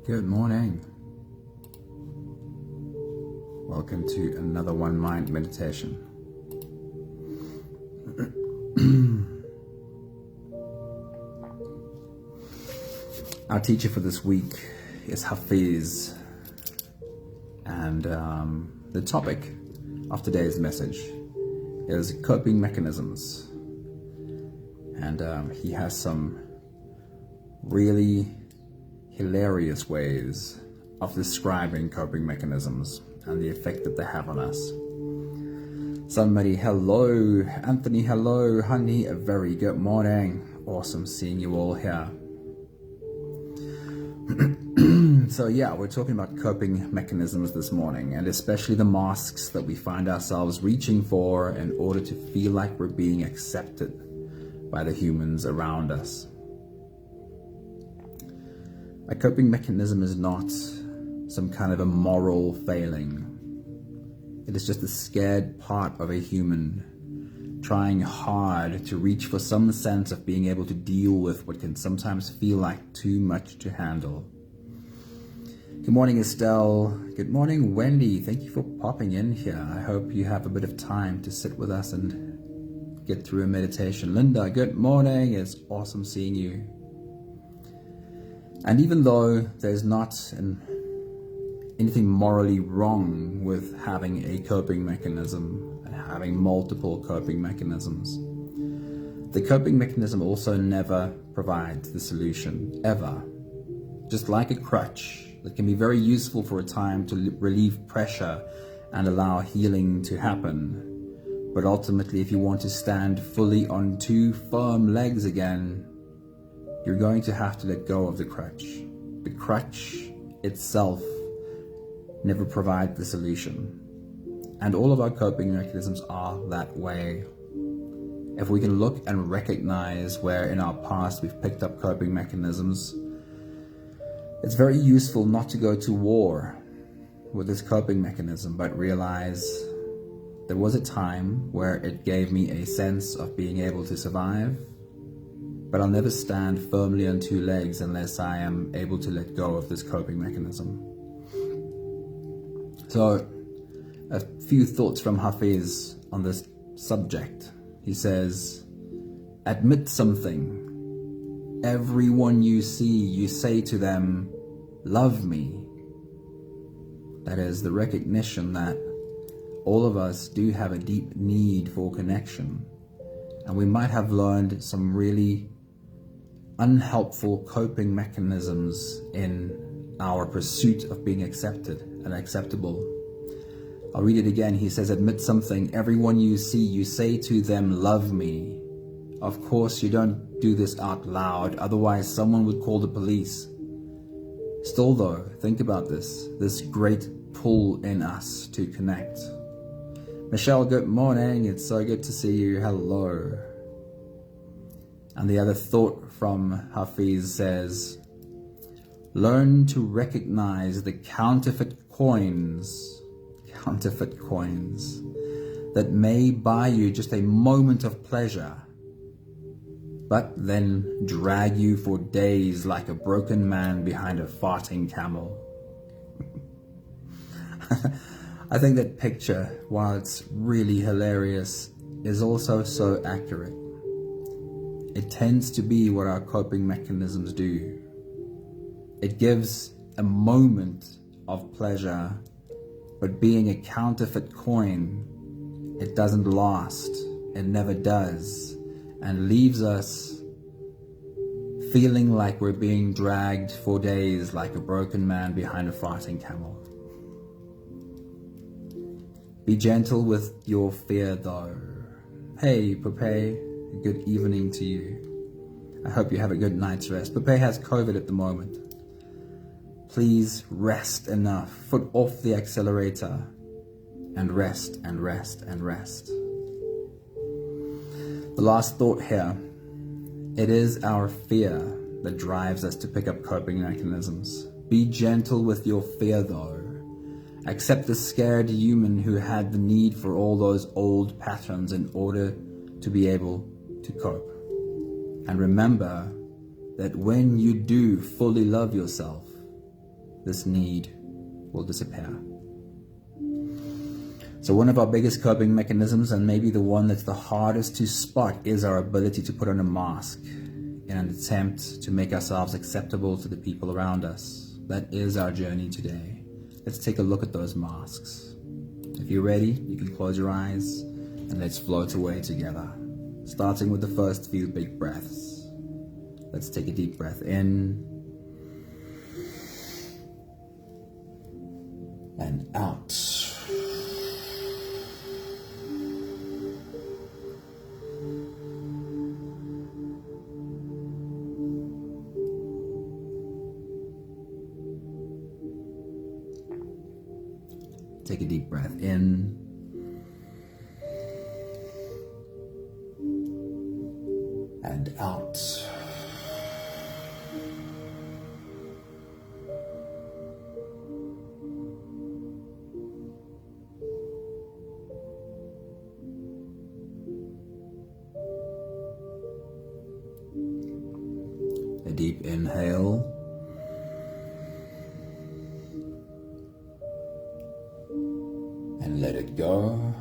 Good morning. Welcome to another One Mind meditation. Our teacher for this week is Hafez, and the topic of today's message is coping mechanisms. And he has some really hilarious ways of describing coping mechanisms and the effect that they have on us. Somebody, hello. Anthony, hello. Honey, a very good morning. Awesome seeing you all here. So yeah, we're talking about coping mechanisms this morning, and especially the masks that we find ourselves reaching for in order to feel like we're being accepted by the humans around us. A coping mechanism is not some kind of a moral failing. It is just a scared part of a human trying hard to reach for some sense of being able to deal with what can sometimes feel like too much to handle. Good morning, Estelle. Good morning, Wendy. Thank you for popping in here. I hope you have a bit of time to sit with us and get through a meditation. Linda, good morning. It's awesome seeing you. And even though there's not anything morally wrong with having a coping mechanism and having multiple coping mechanisms, the coping mechanism also never provides the solution, ever. Just like a crutch that can be very useful for a time to relieve pressure and allow healing to happen. But ultimately, if you want to stand fully on two firm legs again, you're going to have to let go of the crutch. The crutch itself never provides the solution. And all of our coping mechanisms are that way. If we can look and recognize where in our past we've picked up coping mechanisms, it's very useful not to go to war with this coping mechanism, but realize there was a time where it gave me a sense of being able to survive. But I'll never stand firmly on two legs unless I am able to let go of this coping mechanism. So, a few thoughts from Hafez on this subject. He says, admit something. Everyone you see, you say to them, love me. That is the recognition that all of us do have a deep need for connection. And we might have learned some really unhelpful coping mechanisms in our pursuit of being accepted and acceptable. I'll read it again. He says, admit something. Everyone you see, you say to them, love me. Of course, you don't do this out loud. Otherwise, someone would call the police. Still though, think about this great pull in us to connect. Michelle, good morning. It's so good to see you. Hello. And the other thought from Hafez says, learn to recognize the counterfeit coins that may buy you just a moment of pleasure, but then drag you for days like a broken man behind a farting camel. I think that picture, while it's really hilarious, is also so accurate. It tends to be what our coping mechanisms do. It gives a moment of pleasure, but being a counterfeit coin, it doesn't last. It never does, and leaves us feeling like we're being dragged for days like a broken man behind a farting camel. Be gentle with your fear though. Hey, Pepe, good evening to you. I hope you have a good night's rest. Pepe has COVID at the moment. Please rest enough. Foot off the accelerator and rest and rest and rest. The last thought here. It is our fear that drives us to pick up coping mechanisms. Be gentle with your fear though. Accept the scared human who had the need for all those old patterns in order to be able to cope. And remember that when you do fully love yourself, this need will disappear. So one of our biggest coping mechanisms, and maybe the one that's the hardest to spot, is our ability to put on a mask in an attempt to make ourselves acceptable to the people around us. That is our journey today. Let's take a look at those masks. If you're ready, you can close your eyes and let's float away together, starting with the first few big breaths. Let's take a deep breath in and out. Take a deep breath in and out. A deep inhale. And let it go.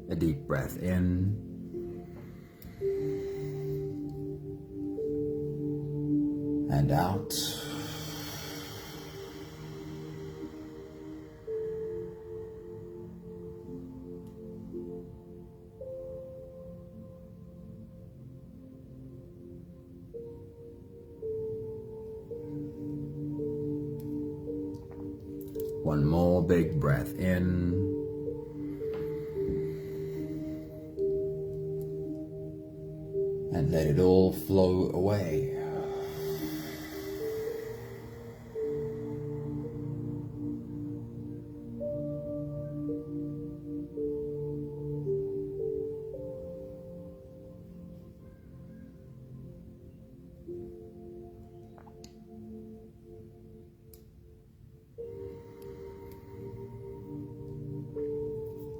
A deep breath in. And out. One more big breath in. And let it all flow away.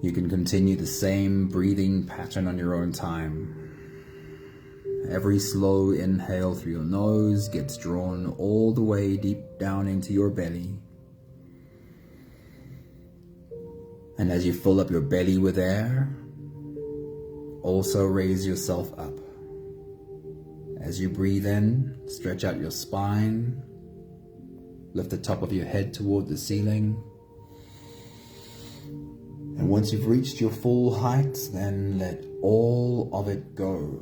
You can continue the same breathing pattern on your own time. Every slow inhale through your nose gets drawn all the way deep down into your belly. And as you fill up your belly with air, also raise yourself up. As you breathe in, stretch out your spine, lift the top of your head toward the ceiling. And once you've reached your full height, then let all of it go.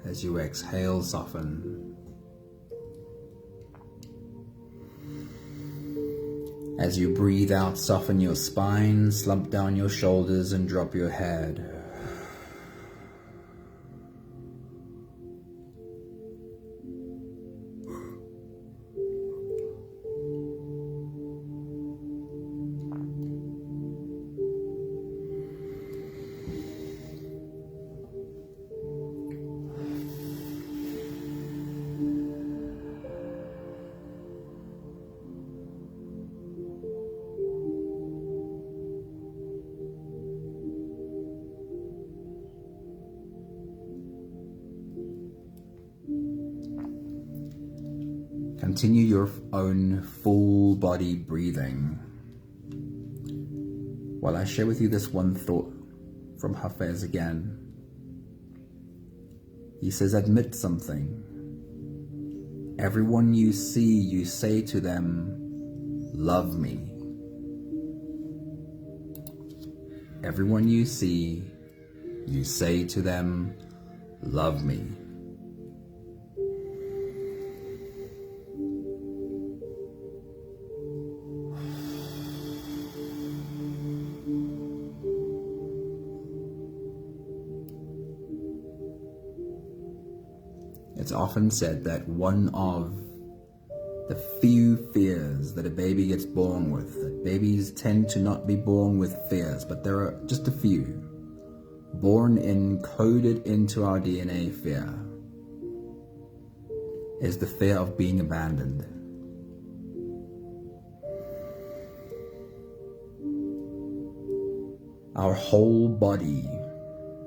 As you exhale, soften. As you breathe out, soften your spine, slump down your shoulders and drop your head. Continue your own full body breathing while I share with you this one thought from Hafez again. He says, admit something. Everyone you see, you say to them, love me. Everyone you see, you say to them, love me. It's often said that one of the few fears that a baby gets born with that Babies tend to not be born with fears, but there are just a few. Born encoded into our DNA fear is the fear of being abandoned. Our whole body,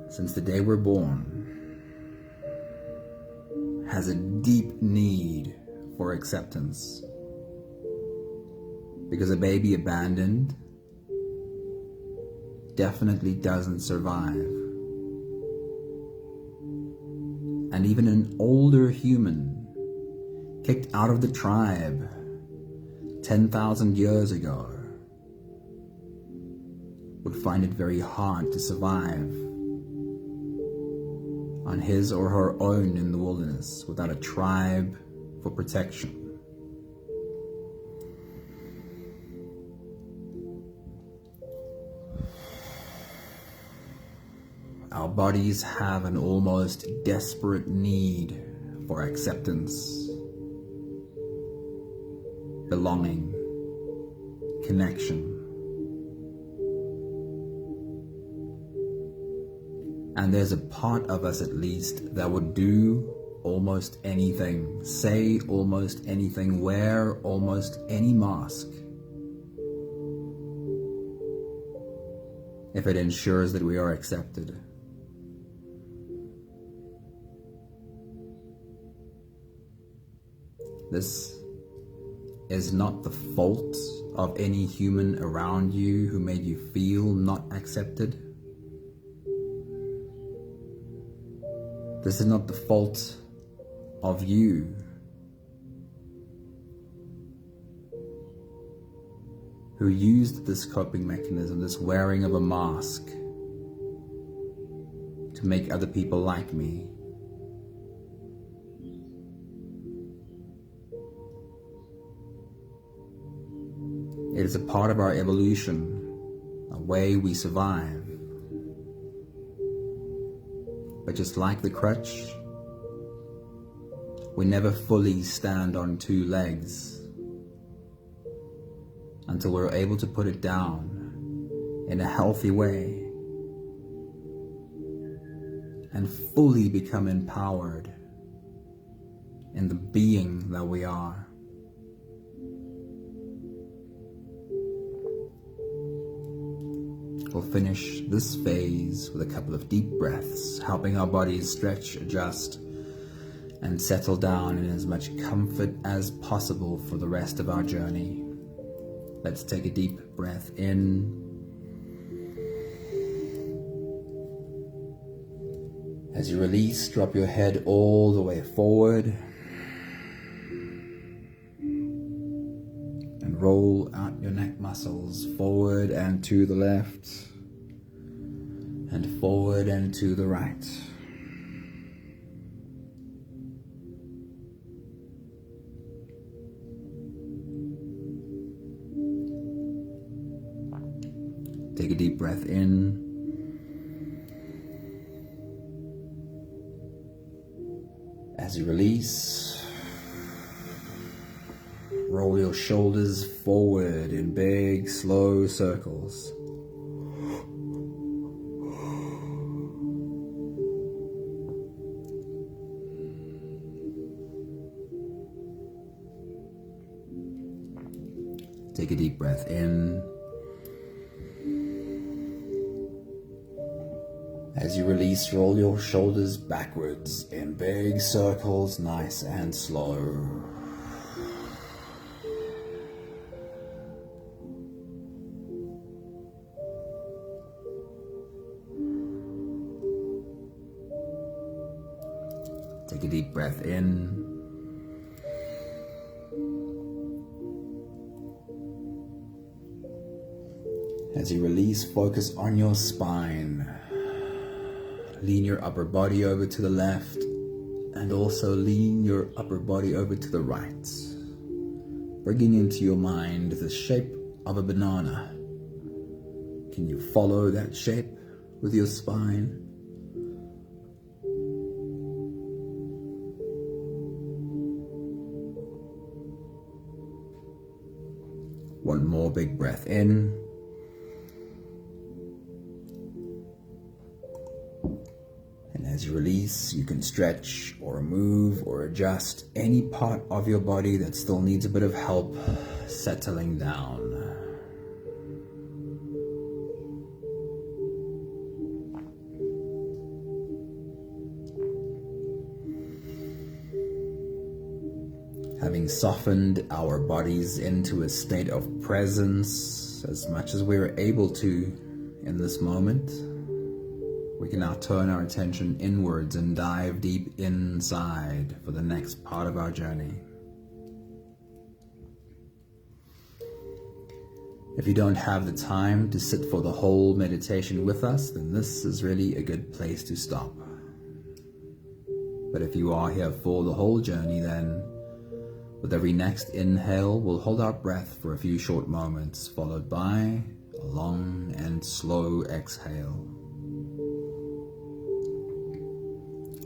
since the day we're born, has a deep need for acceptance. Because a baby abandoned definitely doesn't survive. And even an older human kicked out of the tribe 10,000 years ago would find it very hard to survive on his or her own in the wilderness without a tribe for protection. Our bodies have an almost desperate need for acceptance, belonging, connection. And there's a part of us at least that would do almost anything, say almost anything, wear almost any mask if it ensures that we are accepted. This is not the fault of any human around you who made you feel not accepted. This is not the fault of you who used this coping mechanism, this wearing of a mask, to make other people like me. It is a part of our evolution, a way we survive. But just like the crutch, we never fully stand on two legs until we're able to put it down in a healthy way and fully become empowered in the being that we are. We'll finish this phase with a couple of deep breaths, helping our bodies stretch, adjust, and settle down in as much comfort as possible for the rest of our journey. Let's take a deep breath in. As you release, drop your head all the way forward and roll out your neck muscles forward and to the left and forward and to the right. Take a deep breath in. As you release, roll your shoulders forward in big, slow circles. Take a deep breath in. As you release, roll your shoulders backwards in big circles, nice and slow. Take a deep breath in. As you release, focus on your spine. Lean your upper body over to the left and also lean your upper body over to the right, bringing into your mind the shape of a banana. Can you follow that shape with your spine? One more big breath in. And as you release, you can stretch or move or adjust any part of your body that still needs a bit of help settling down. Having softened our bodies into a state of presence as much as we're able to in this moment, we can now turn our attention inwards and dive deep inside for the next part of our journey. If you don't have the time to sit for the whole meditation with us, then this is really a good place to stop. But if you are here for the whole journey, then with every next inhale, we'll hold our breath for a few short moments, followed by a long and slow exhale.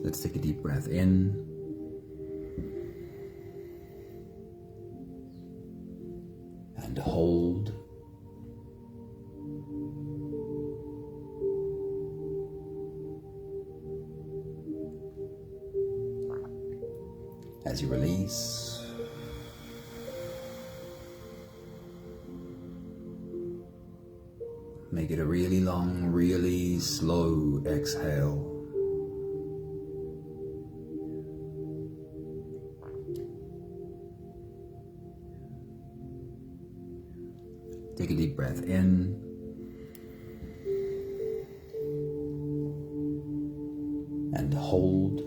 Let's take a deep breath in. And hold. As you release, make it a really long, really slow exhale. Take a deep breath in. And hold.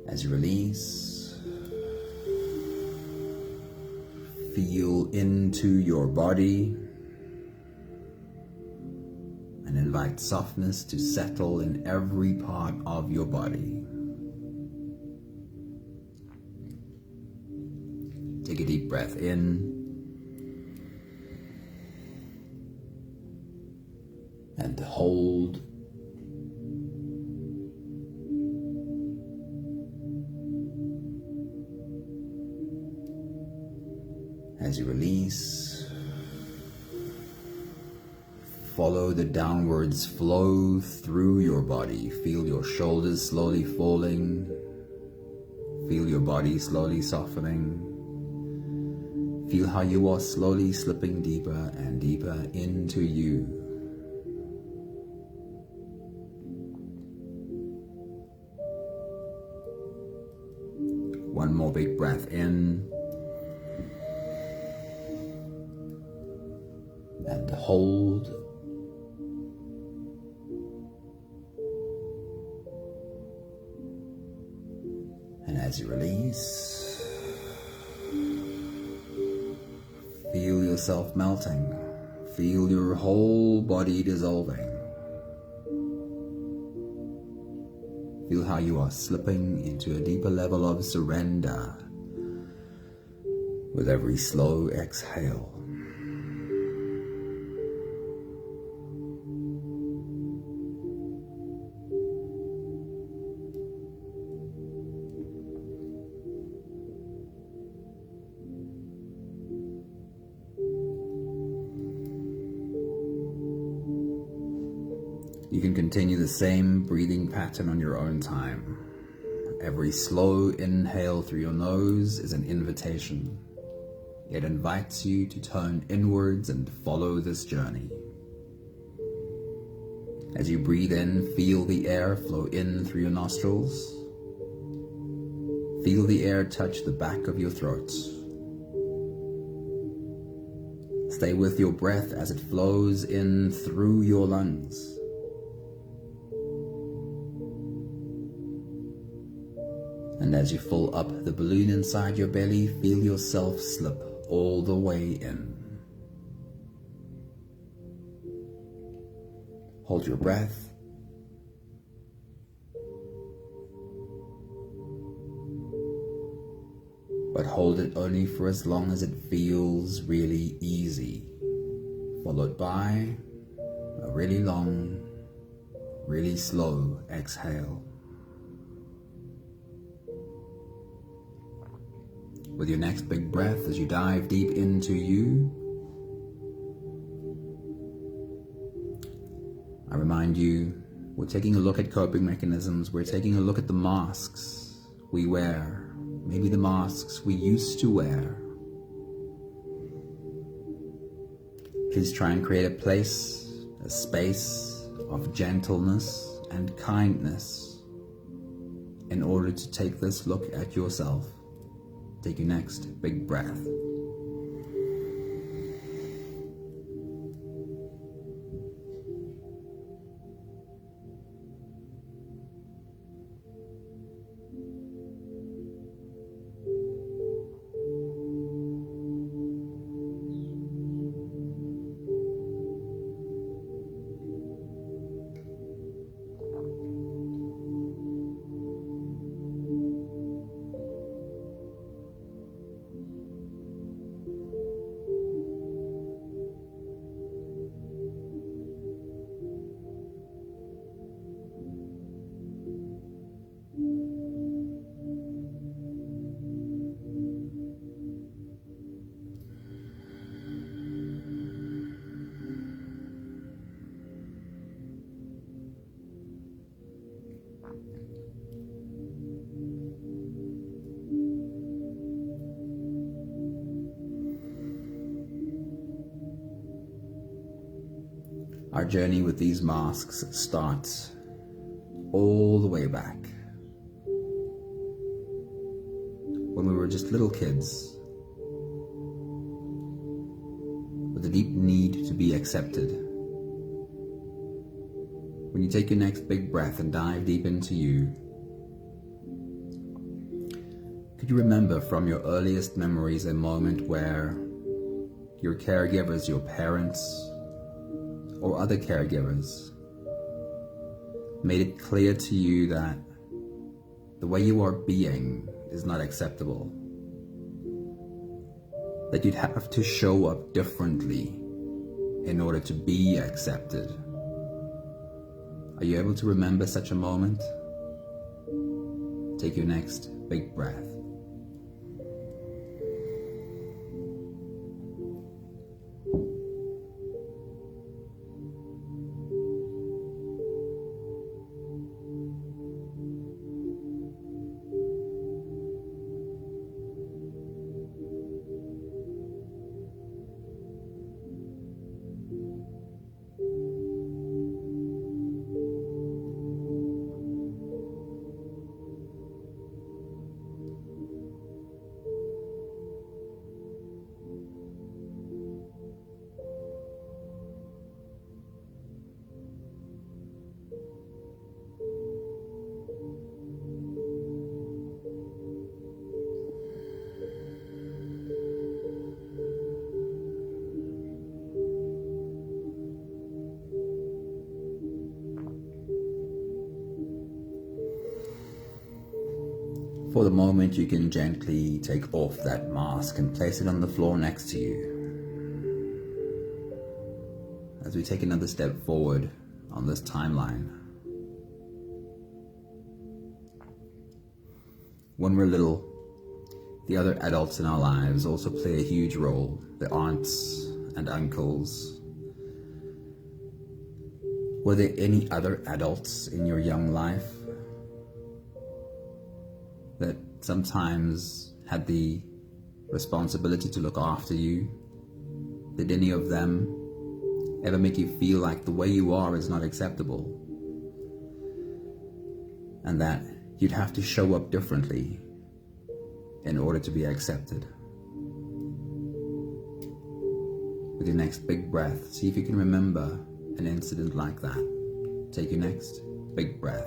As you release, feel into your body and invite softness to settle in every part of your body. Take a deep breath in and hold. As you release, follow the downwards flow through your body. Feel your shoulders slowly falling. Feel your body slowly softening. Feel how you are slowly slipping deeper and deeper into you. One more big breath in. And hold. And as you release, feel yourself melting. Feel your whole body dissolving. Feel how you are slipping into a deeper level of surrender with every slow exhale. You can continue the same breathing pattern on your own time. Every slow inhale through your nose is an invitation. It invites you to turn inwards and follow this journey. As you breathe in, feel the air flow in through your nostrils. Feel the air touch the back of your throat. Stay with your breath as it flows in through your lungs. And as you fill up the balloon inside your belly, feel yourself slip all the way in. Hold your breath. But hold it only for as long as it feels really easy, followed by a really long, Really slow exhale. With your next big breath, as you dive deep into you, I remind you, we're taking a look at coping mechanisms. We're taking a look at the masks we wear, maybe the masks we used to wear. Please try and create a place, a space of gentleness and kindness in order to take this look at yourself. Take your next big breath. Our journey with these masks starts all the way back when we were just little kids with a deep need to be accepted. When you take your next big breath and dive deep into you, could you remember from your earliest memories a moment where your caregivers, your parents, or other caregivers made it clear to you that the way you are being is not acceptable, that you'd have to show up differently in order to be accepted? Are you able to remember such a moment? Take your next big breath. For the moment, you can gently take off that mask and place it on the floor next to you. As we take another step forward on this timeline. When we're little, the other adults in our lives also play a huge role. The aunts and uncles. Were there any other adults in your young life that sometimes had the responsibility to look after you? Did any of them ever make you feel like the way you are is not acceptable, and that you'd have to show up differently in order to be accepted? With your next big breath, see if you can remember an incident like that. Take your next big breath.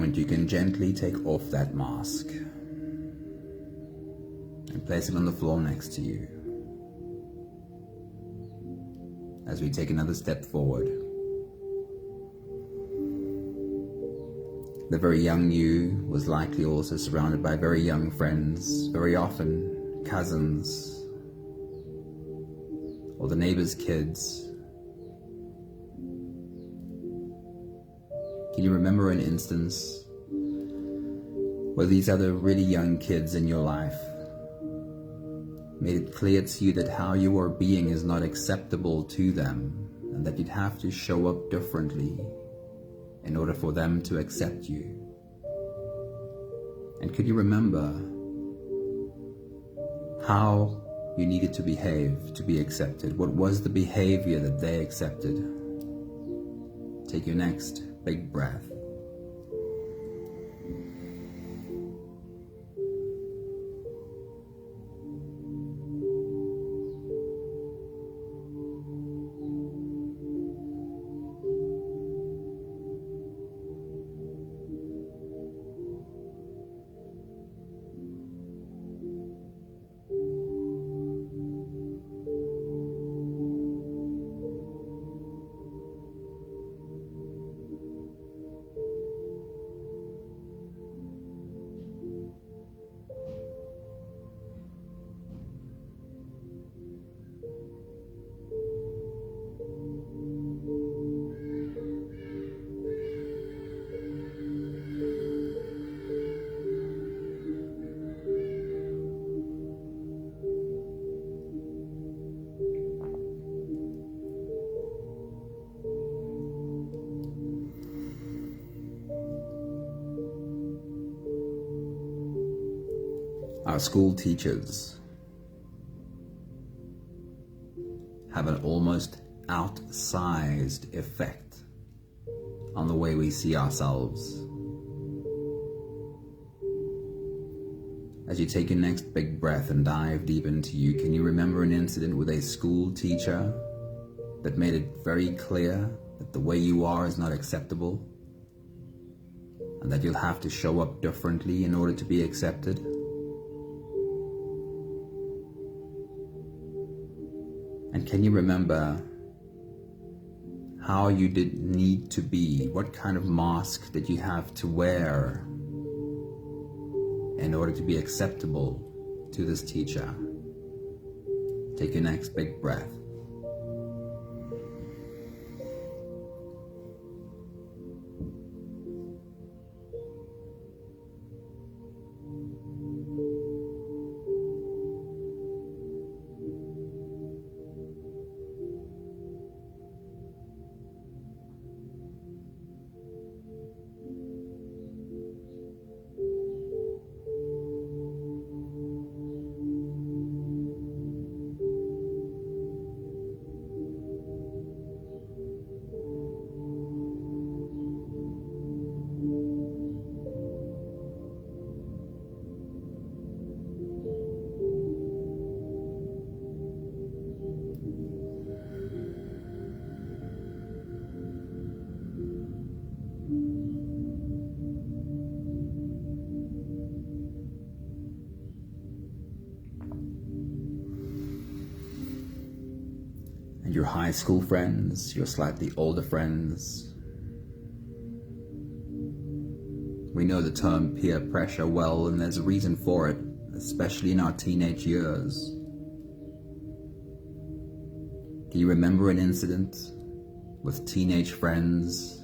moment, you can gently take off that mask and place it on the floor next to you. As we take another step forward, the very young you was likely also surrounded by very young friends, very often cousins, or the neighbor's kids. Can you remember an instance where these other really young kids in your life made it clear to you that how you are being is not acceptable to them, and that you'd have to show up differently in order for them to accept you? And could you remember how you needed to behave to be accepted? What was the behavior that they accepted? Take your next big breath. Our school teachers have an almost outsized effect on the way we see ourselves. As you take your next big breath and dive deep into you, can you remember an incident with a school teacher that made it very clear that the way you are is not acceptable, and that you'll have to show up differently in order to be accepted? And can you remember how you did need to be? What kind of mask did you have to wear in order to be acceptable to this teacher? Take your next big breath. And your high school friends, your slightly older friends. We know the term peer pressure well, and there's a reason for it, especially in our teenage years. Do you remember an incident with teenage friends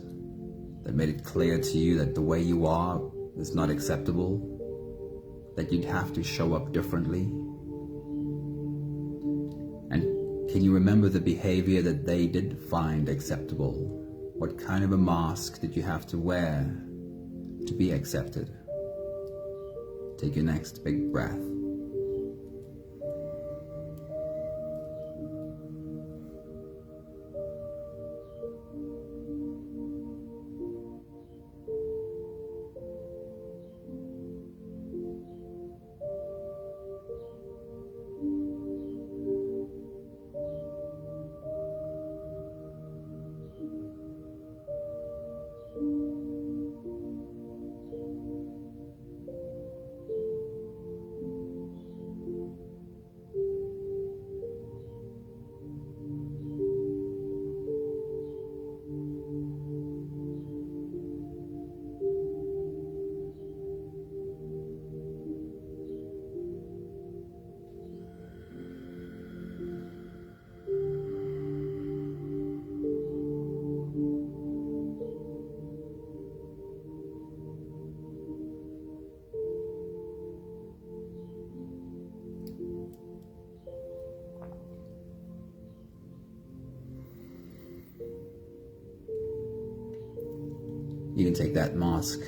that made it clear to you that the way you are is not acceptable, that you'd have to show up differently? And can you remember the behavior that they did find acceptable? What kind of a mask did you have to wear to be accepted? Take your next big breath. You can take that mask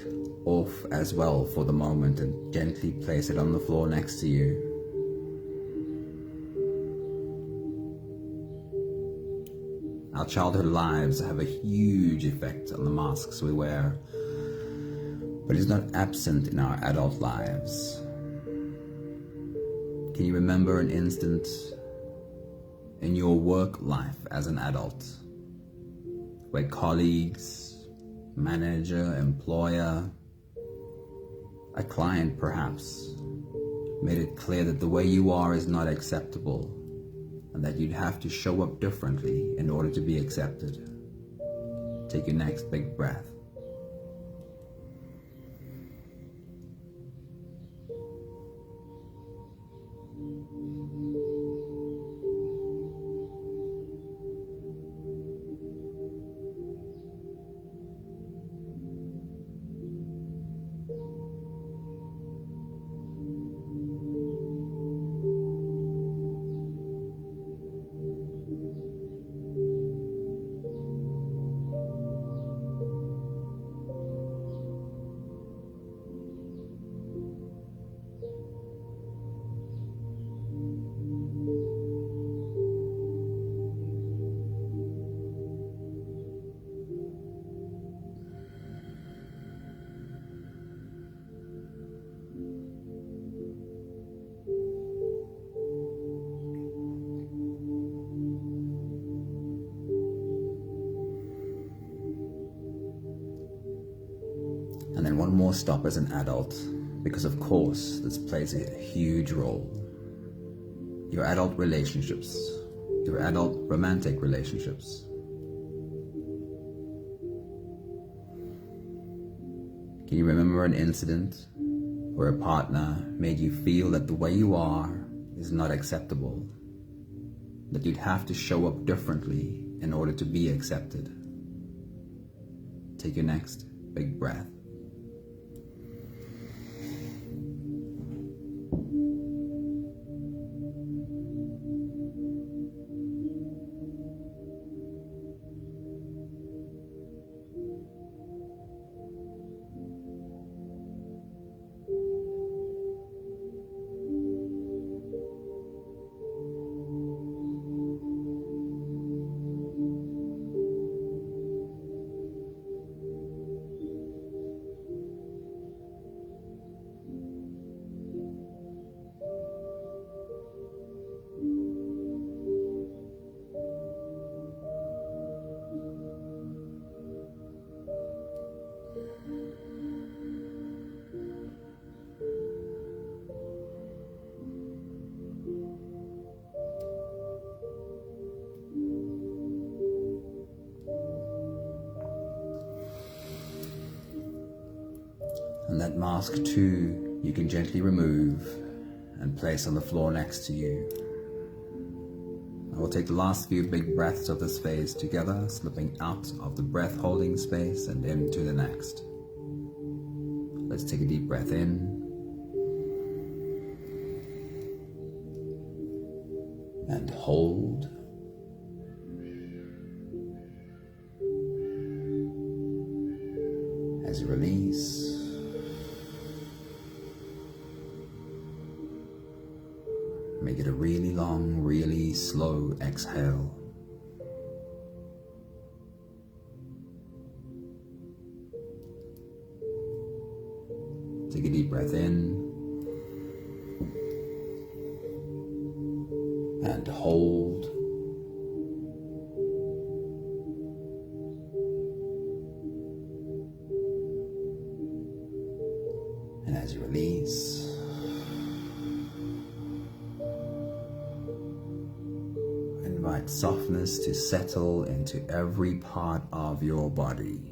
off as well for the moment and gently place it on the floor next to you. Our childhood lives have a huge effect on the masks we wear, but it's not absent in our adult lives. Can you remember an instant in your work life as an adult where colleagues, manager, employer, a client perhaps, made it clear that the way you are is not acceptable and that you'd have to show up differently in order to be accepted? Take your next big breath. And then one more stop as an adult, because of course this plays a huge role. Your adult relationships, your adult romantic relationships. Can you remember an incident where a partner made you feel that the way you are is not acceptable, that you'd have to show up differently in order to be accepted? Take your next big breath. And that mask too, you can gently remove and place on the floor next to you. I will take the last few big breaths of this phase together, slipping out of the breath holding space and into the next. Let's take a deep breath in. And hold. As you release. Make it a really long, really slow exhale. Take a deep breath in and hold. And as you release, invite softness to settle into every part of your body.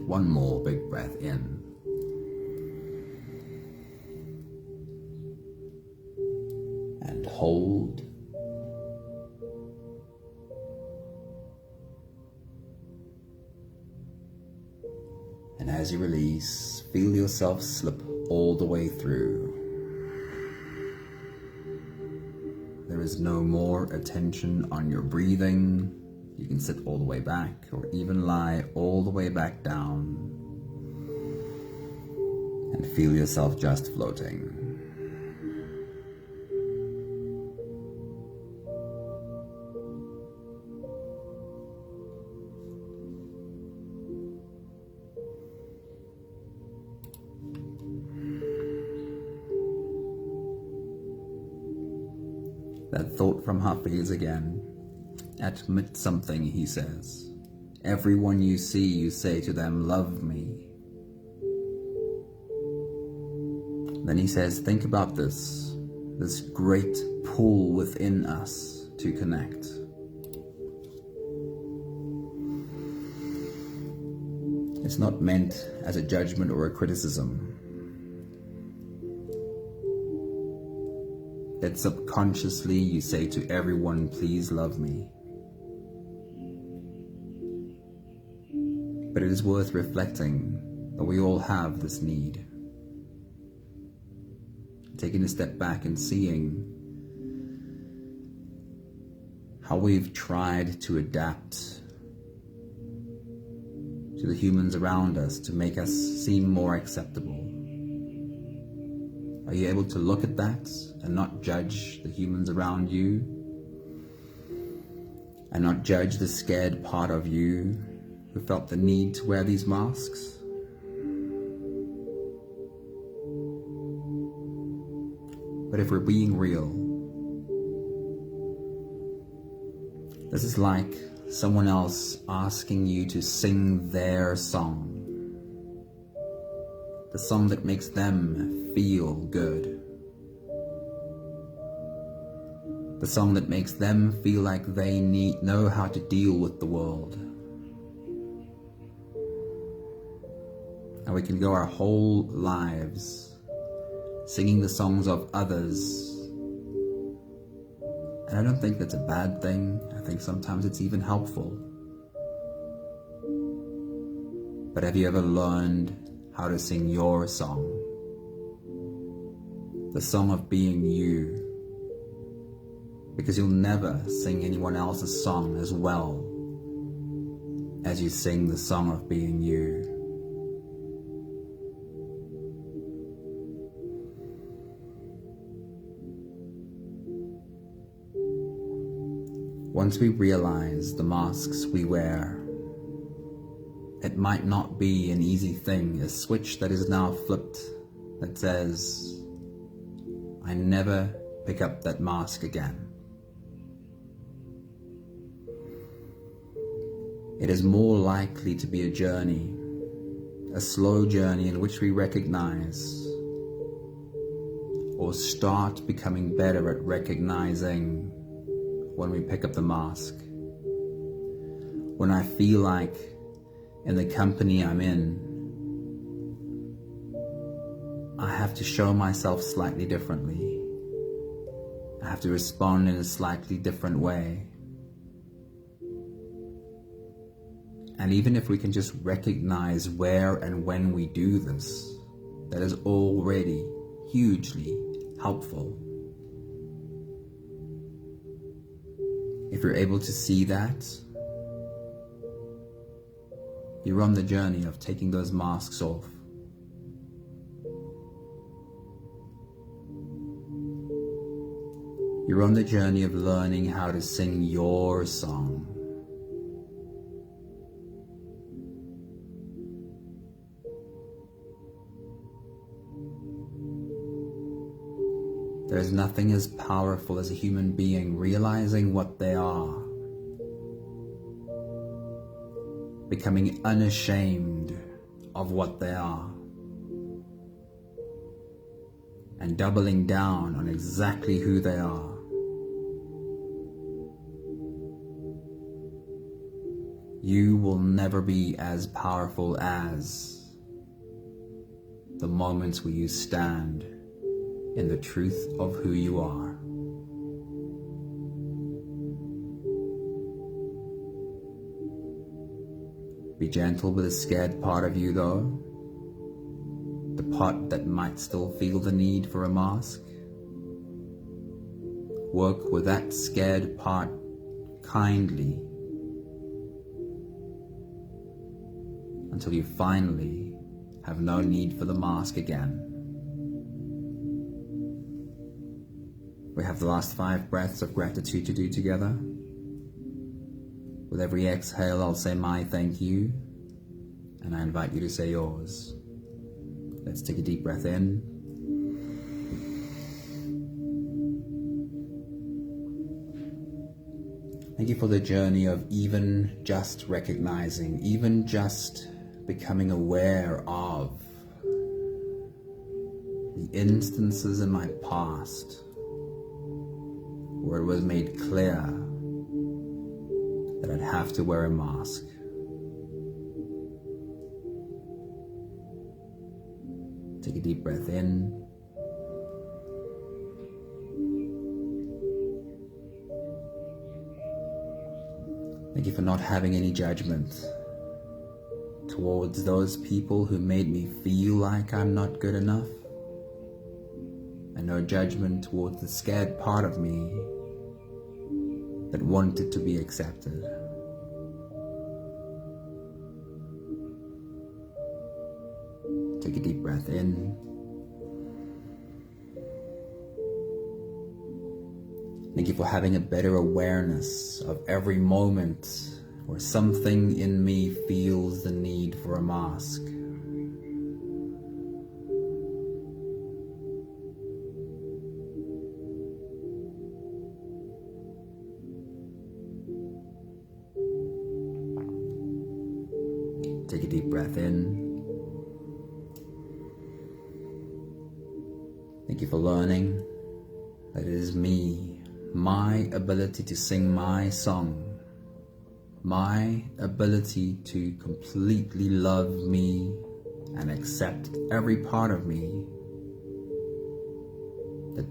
One more big breath in. And hold. And as you release, feel yourself slip all the way through. The there is no more attention on your breathing. You can sit all the way back or even lie all the way back down and feel yourself just floating. That thought from Hafez again. Admit something, he says. Everyone you see, you say to them, love me. Then he says, think about this great pull within us to connect. It's not meant as a judgment or a criticism. That subconsciously you say to everyone, please love me. But it is worth reflecting that we all have this need. Taking a step back and seeing how we've tried to adapt to the humans around us to make us seem more acceptable. Are you able to look at that and not judge the humans around you? And not judge the scared part of you who felt the need to wear these masks? But if we're being real, this is like someone else asking you to sing their song. The song that makes them feel good. The song that makes them feel like they know how to deal with the world. And we can go our whole lives singing the songs of others. And I don't think that's a bad thing. I think sometimes it's even helpful. But have you ever learned how to sing your song? The song of being you. Because you'll never sing anyone else's song as well as you sing the song of being you. Once we realize the masks we wear, it might not be an easy thing, a switch that is now flipped that says, I never pick up that mask again. It is more likely to be a journey, a slow journey in which we recognize or start becoming better at recognizing when we pick up the mask. When I feel like in the company I'm in, I have to show myself slightly differently. I have to respond in a slightly different way. And even if we can just recognize where and when we do this, that is already hugely helpful. If you're able to see that, you're on the journey of taking those masks off. You're on the journey of learning how to sing your song. There is nothing as powerful as a human being realizing what they are, becoming unashamed of what they are, and doubling down on exactly who they are. You will never be as powerful as the moments where you stand in the truth of who you are. Be gentle with the scared part of you though, the part that might still feel the need for a mask. work with that scared part kindly until you finally have no need for the mask again. We have the last 5 breaths of gratitude to do together. With every exhale, I'll say my thank you, and I invite you to say yours. Let's take a deep breath in. Thank you for the journey of even just recognizing, even just becoming aware of the instances in my past where it was made clear that I'd have to wear a mask. Take a deep breath in. Thank you for not having any judgment towards those people who made me feel like I'm not good enough, and no judgment towards the scared part of me that wanted to be accepted. Take a deep breath in. Thank you for having a better awareness of every moment where something in me feels the need for a mask. Take a deep breath in. Thank you for learning that it is me, my ability to sing my song, my ability to completely love me and accept every part of me,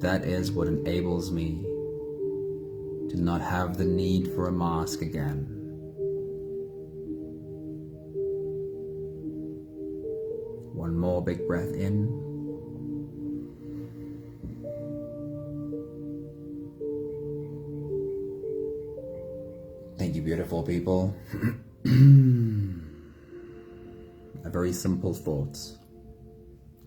that is what enables me to not have the need for a mask again. One more big breath in. Thank you, beautiful people. A very simple thought.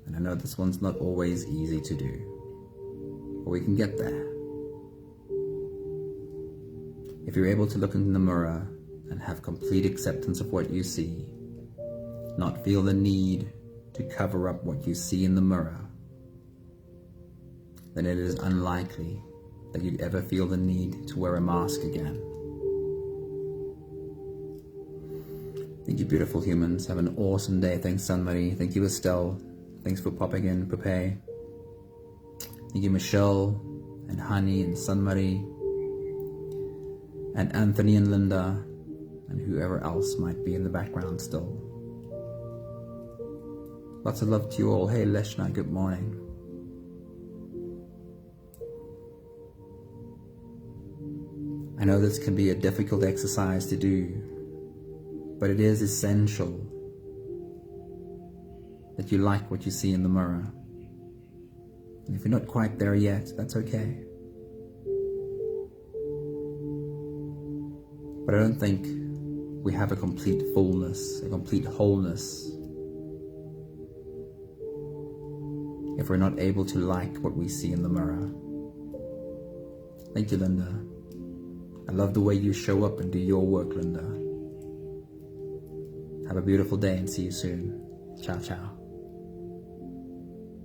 And I know this one's not always easy to do, but we can get there. If you're able to look in the mirror and have complete acceptance of what you see, not feel the need to cover up what you see in the mirror, then it is unlikely that you'd ever feel the need to wear a mask again. Thank you, beautiful humans. Have an awesome day. Thanks, Sunmarie. Thank you, Estelle. Thanks for popping in, Pepe. Thank you, Michelle, and Honey, and Sunmarie, and Anthony and Linda, and whoever else might be in the background still. Lots of love to you all. Hey, Leshna, good morning. I know this can be a difficult exercise to do, but it is essential that you like what you see in the mirror. And if you're not quite there yet, that's okay. But I don't think we have a complete fullness, a complete wholeness, if we're not able to like what we see in the mirror. Thank you, Linda. I love the way you show up and do your work, Linda. Have a beautiful day and see you soon. Ciao, ciao.